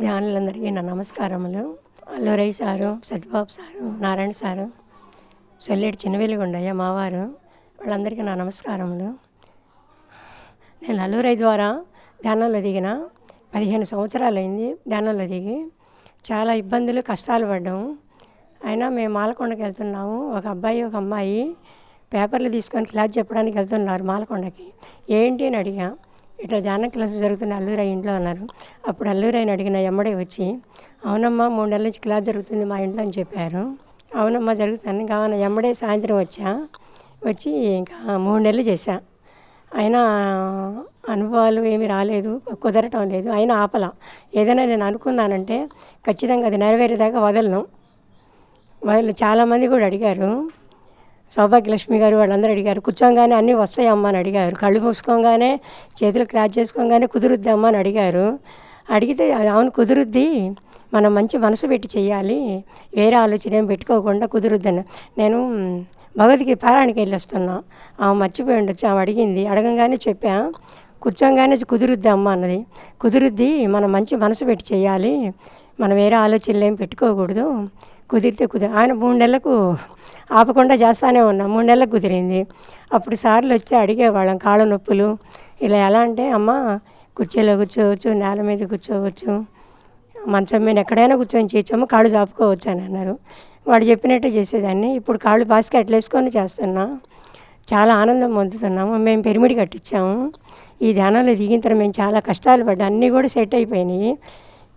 ధ్యానులందరికీ నా నమస్కారములు. Allurai sir, Satyababu sir, Narayana sir, Solleti Chinnavelugundayya మావారు, వాళ్ళందరికీ నా నమస్కారములు. నేను అల్లూరై ద్వారా ధ్యానంలో దిగిన 15 సంవత్సరాలైంది. ధ్యానంలో దిగి చాలా ఇబ్బందులు కష్టాలు పడ్డాము. అయినా మేము మాలకొండకి వెళ్తున్నాము. ఒక అబ్బాయి ఒక అమ్మాయి పేపర్లు తీసుకొని క్లాస్ చెప్పడానికి వెళ్తున్నారు మాలకొండకి. ఏంటి అని అడిగా. ఇట్లా ధ్యానం క్లాసు జరుగుతుంది అల్లూరై ఇంట్లో అన్నారు. అప్పుడు అల్లూరైని అడిగిన ఎమ్మడే వచ్చి, అవునమ్మా 3 నెలల నుంచి క్లాస్ జరుగుతుంది మా ఇంట్లో అని చెప్పారు. అవునమ్మా జరుగుతాను కావాలి. ఎమ్మడే సాయంత్రం వచ్చి ఇంకా 3 నెలలు చేశా. అయినా అనుభవాలు ఏమీ రాలేదు, కుదరటం లేదు. అయినా ఆపల. ఏదైనా నేను అనుకున్నానంటే ఖచ్చితంగా అది నెరవేరేదాకా వదలను. చాలామంది కూడా అడిగారు, సౌభాగ్యలక్ష్మి గారు వాళ్ళందరూ అడిగారు, కూర్చోగానే అన్నీ వస్తాయమ్మా అని అడిగారు. కళ్ళు మూసుకోగానే చేతులు క్రాచ్ చేసుకోగానే కుదురుద్ది అమ్మ అని అడిగారు. అడిగితే అవును కుదురుద్ది, మనం మంచి మనసు పెట్టి చెయ్యాలి, వేరే ఆలోచన ఏం పెట్టుకోకుండా కుదురుద్దని. నేను భగవద్గీత పారాయణకి వెళ్ళి వస్తున్నా. ఆమె మర్చిపోయి ఉండొచ్చు. ఆమె అడిగింది, అడగంగానే చెప్పా, కూర్చోగానే కుదురుద్ది అమ్మ అన్నది. కుదురుద్ది, మనం మంచి మనసు పెట్టి చెయ్యాలి, మనం వేరే ఆలోచనలు ఏం పెట్టుకోకూడదు, కుదిరితే ఆయన 3 నెలలకు ఆపకుండా చేస్తానే ఉన్నాం. 3 నెలలకు కుదిరింది. అప్పుడు సార్లు వచ్చి అడిగేవాళ్ళం, కాళ్ళ నొప్పులు ఇలా ఎలా అంటే, అమ్మ కుర్చీలో కూర్చోవచ్చు, నేల మీద కూర్చోవచ్చు, మంచం మీద ఎక్కడైనా కూర్చొని చేయొచ్చమ్మ, కాళ్ళు చాపుకోవచ్చు అని అన్నారు. వాడు చెప్పినట్టు చేసేదాన్ని. ఇప్పుడు కాళ్ళు బాస్కెట్లు వేసుకొని చేస్తున్నా. చాలా ఆనందం పొందుతున్నాము. మేము పిరమిడ్ కట్టించాము. ఈ ధ్యానంలో దిగిన తర్వాత మేము చాలా కష్టాలు పడ్డాం. అన్నీ కూడా సెట్ అయిపోయినాయి.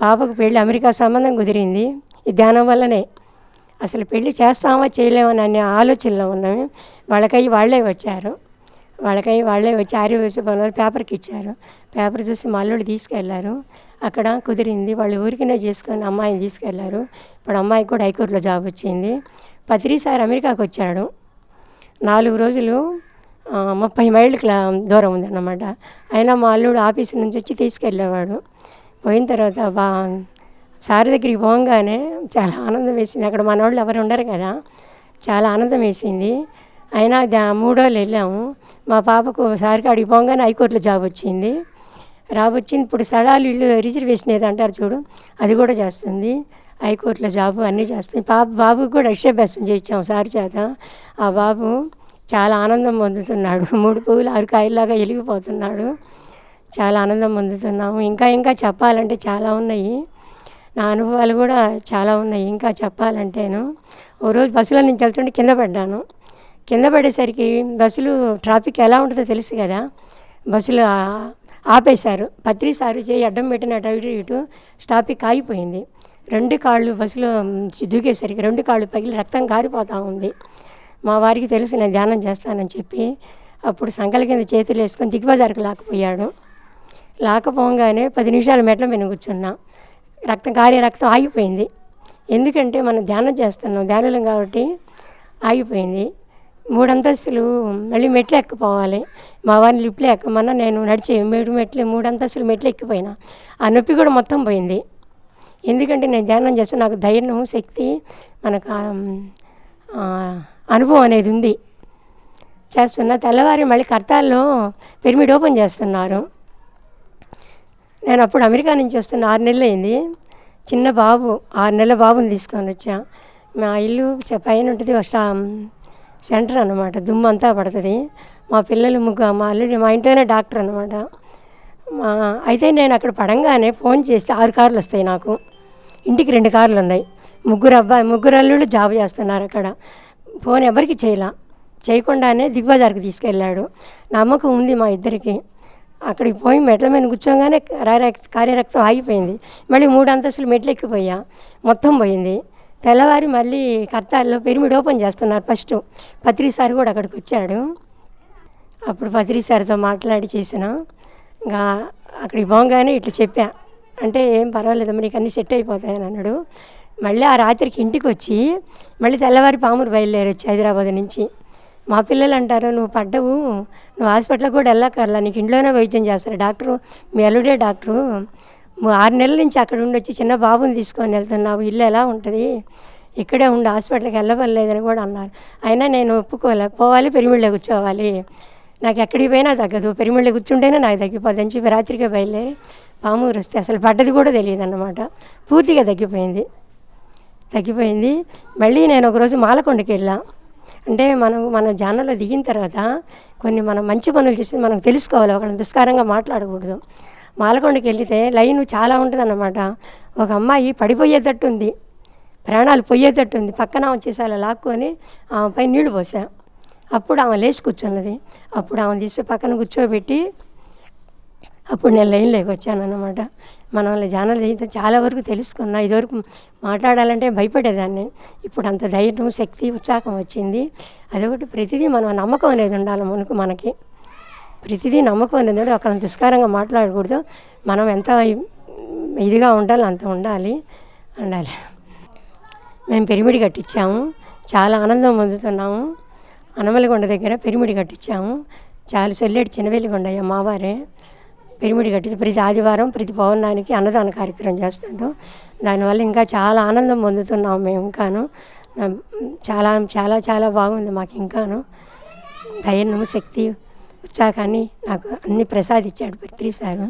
పాపకు పెళ్ళి అమెరికా సంబంధం కుదిరింది ఈ ధ్యానం వల్లనే. అసలు పెళ్ళి చేస్తామా చేయలేమని అనే ఆలోచనలో ఉన్నాము. వాళ్ళే వచ్చారు. వాళ్ళే వచ్చి ఆర్యవేశ పనులు పేపర్కి ఇచ్చారు. పేపర్ చూసి మా అల్లుడు తీసుకెళ్లారు. అక్కడ కుదిరింది. వాళ్ళు ఊరికినే చేసుకొని అమ్మాయిని తీసుకెళ్లారు. ఇప్పుడు అమ్మాయికి కూడా హైకోర్టులో జాబ్ వచ్చింది. పత్రిసారి అమెరికాకు వచ్చాడు. 4 రోజులు 30 మైళ్ళు దూరం ఉందన్నమాట. అయినా మా అల్లుడు ఆఫీస్ నుంచి వచ్చి తీసుకెళ్ళేవాడు. పోయిన తర్వాత సార్ దగ్గరికి పోగానే చాలా ఆనందం వేసింది. అక్కడ మన వాళ్ళు ఎవరు ఉండరు కదా, చాలా ఆనందం వేసింది. అయినా 3 రోజులు వెళ్ళాము. మా పాపకు సార్ కాడికి పోగానే హైకోర్టులో జాబ్ వచ్చింది. ఇప్పుడు స్థలాలు ఇల్లు రిజర్వేషన్ ఏదో అంటారు చూడు, అది కూడా చేస్తుంది. హైకోర్టులో జాబు అన్నీ చేస్తుంది. బాబుకి కూడా అక్షరాభ్యాసం చేయించాము సార్ చేత. ఆ బాబు చాలా ఆనందం పొందుతున్నాడు. 3 పువ్వులు 6 కాయల్లాగా వెలిగిపోతున్నాడు. చాలా ఆనందం పొందుతున్నాము. ఇంకా చెప్పాలంటే చాలా ఉన్నాయి. నా అనుభవాలు కూడా చాలా ఉన్నాయి ఇంకా చెప్పాలంటేను. ఓ రోజు బస్సులో నుంచి వెళ్తుంటే కింద పడ్డాను. కింద పడేసరికి బస్సులు ట్రాఫిక్ ఎలా ఉంటుందో తెలుసు కదా, బస్సులు ఆపేశారు. పత్రిసారు చేయి అడ్డం పెట్టిన ఇటు ట్రాఫిక్ ఆగిపోయింది. 2 కాళ్ళు బస్సులో దూకేసరికి 2 కాళ్ళు పగిలి రక్తం కారిపోతూ ఉంది. మా వారికి తెలుసు నేను ధ్యానం చేస్తానని చెప్పి అప్పుడు సంకల కింద చేతులు వేసుకొని దిగ్బజార్కి లాకపోగానే 10 నిమిషాలు మెట్ల మీద కూర్చున్నా. రక్తం ఆగిపోయింది. ఎందుకంటే మనం ధ్యానం చేస్తున్నాం, ధ్యానులం కాబట్టి ఆగిపోయింది. 3 అంతస్తులు మళ్ళీ మెట్లు ఎక్కిపోవాలి. మా వారిని లిఫ్ట్లో ఎక్కమన్నా నేను నడిచే 3 అంతస్తులు మెట్లు ఎక్కిపోయినా. ఆ నొప్పి కూడా మొత్తం పోయింది. ఎందుకంటే నేను ధ్యానం చేస్తే నాకు ధైర్యం, శక్తి, మనకు అనుభవం అనేది ఉంది. చేస్తున్నా. తెల్లవారి మళ్ళీ కర్తాల్లో పిరమిడ్ ఓపెన్ చేస్తున్నారు. నేను అప్పుడు అమెరికా నుంచి వస్తున్నా. 6 నెలలు అయింది. చిన్న బాబు, 6 నెలల బాబుని తీసుకొని వచ్చా. మా ఇల్లు పైన ఉంటుంది, సెంటర్ అనమాట, దుమ్ము అంతా పడుతుంది. మా పిల్లలు మా అల్లుడు మా ఇంట్లోనే డాక్టర్ అనమాట. అయితే నేను అక్కడ పడంగానే ఫోన్ చేస్తే 6 కార్లు వస్తాయి నాకు. ఇంటికి 2 కార్లు ఉన్నాయి. 3 అల్లుళ్ళు జాబ్ చేస్తున్నారు అక్కడ. ఫోన్ ఎవరికి చేయకుండానే దిగ్బజార్కి తీసుకెళ్ళాడు. నమ్మకం ఉంది మా ఇద్దరికి. అక్కడికి పోయి మెట్ల మీద కూర్చోగానే కార్యరక్తం ఆగిపోయింది. మళ్ళీ 3 అంతస్తులు మెట్లు ఎక్కిపోయా, మొత్తం పోయింది. తెల్లవారి మళ్ళీ కర్తాల్లో పిరమిడ్ ఓపెన్ చేస్తున్నారు. ఫస్ట్ పత్రిసారి కూడా అక్కడికి వచ్చాడు. అప్పుడు పత్రిసారితో మాట్లాడి చేసిన. ఇంకా అక్కడికి పోగానే ఇట్లా చెప్పా. అంటే ఏం పర్వాలేదమ్మా, నీకు అన్నీ సెట్ అయిపోతాయని అన్నాడు. మళ్ళీ ఆ రాత్రికి ఇంటికి వచ్చి మళ్ళీ తెల్లవారి పామూరు బయలుదేరొచ్చి హైదరాబాద్ నుంచి. మా పిల్లలు అంటారు, నువ్వు పడ్డవు, నువ్వు హాస్పిటల్కి కూడా వెళ్ళక్కర్లా, నీకు ఇంట్లోనే వైద్యం చేస్తారు డాక్టరు, మీ అల్లుడే డాక్టరు, 6 నెలల నుంచి అక్కడ ఉండొచ్చి చిన్న బాబుని తీసుకొని వెళ్తున్నావు, ఇల్లు ఎలా ఉంటుంది, ఇక్కడే ఉండి హాస్పిటల్కి వెళ్ళవలేదని కూడా అన్నారు. అయినా నేను పోవాలి, పిరమిడ్లో కూర్చోవాలి, నాకు ఎక్కడికి పోయినా తగ్గదు, పిరమిడ్లో కూర్చుంటేనే నాకు తగ్గిపోద్దని చెప్పి రాత్రికే బయలుదేరి పామూరు వస్తే అసలు పడ్డది కూడా తెలియదు అన్నమాట. పూర్తిగా తగ్గిపోయింది. మళ్ళీ నేను ఒకరోజు మాలకొండకి వెళ్ళా. అంటే మన ధ్యానంలో దిగిన తర్వాత కొన్ని మనం మంచి పనులు చేసి మనం తెలుసుకోవాలి, ఒకళ్ళని దుష్కారంగా మాట్లాడకూడదు. మాలకొండకి వెళితే లైన్ చాలా ఉంటుంది అన్నమాట. ఒక అమ్మాయి పడిపోయేటట్టు ఉంది, ప్రాణాలు పోయేటట్టు ఉంది. పక్కన వచ్చేసి అలా లాక్కొని ఆమెపై నీళ్లు పోసా. అప్పుడు ఆమె లేచి కూర్చున్నది. అప్పుడు ఆమె తీసి పక్కన కూర్చోబెట్టి అప్పుడు నేను లైన్లోకి వచ్చానన్నమాట. మనం ధ్యానాలు అయితే చాలా వరకు తెలుసుకున్నా. ఇదివరకు మాట్లాడాలంటే భయపడేదాన్ని. ఇప్పుడు అంత ధైర్యం, శక్తి, ఉత్సాహం వచ్చింది. అదొకటి, ప్రతిదీ మనం నమ్మకం అనేది ఉండాలి. మనకి ప్రతిదీ నమ్మకం అనేది ఉండాలి. ఒకరిని దుష్కారంగా మాట్లాడకూడదు. మనం ఎంత ఇదిగా ఉండాలి అంత ఉండాలి. మేము పిరమిడ్ కట్టించాము, చాలా ఆనందం పొందుతున్నాము. అనమలగొండ దగ్గర పిరమిడ్ కట్టించాము. చాలా సొల్లేటి చిన్నవేలిగొండయ్య మావారే పిరమిడ్ కట్టించి ప్రతి ఆదివారం ప్రతి పౌర్ణానికి అన్నదాన కార్యక్రమం చేస్తుంటాం. దానివల్ల ఇంకా చాలా ఆనందం పొందుతున్నాము మేము. ఇంకాను చాలా చాలా చాలా బాగుంది మాకు. ఇంకాను ధైర్యం, శక్తి, ఉత్సాహాన్ని నాకు అన్ని ప్రసాదించాడు పత్రి సారు.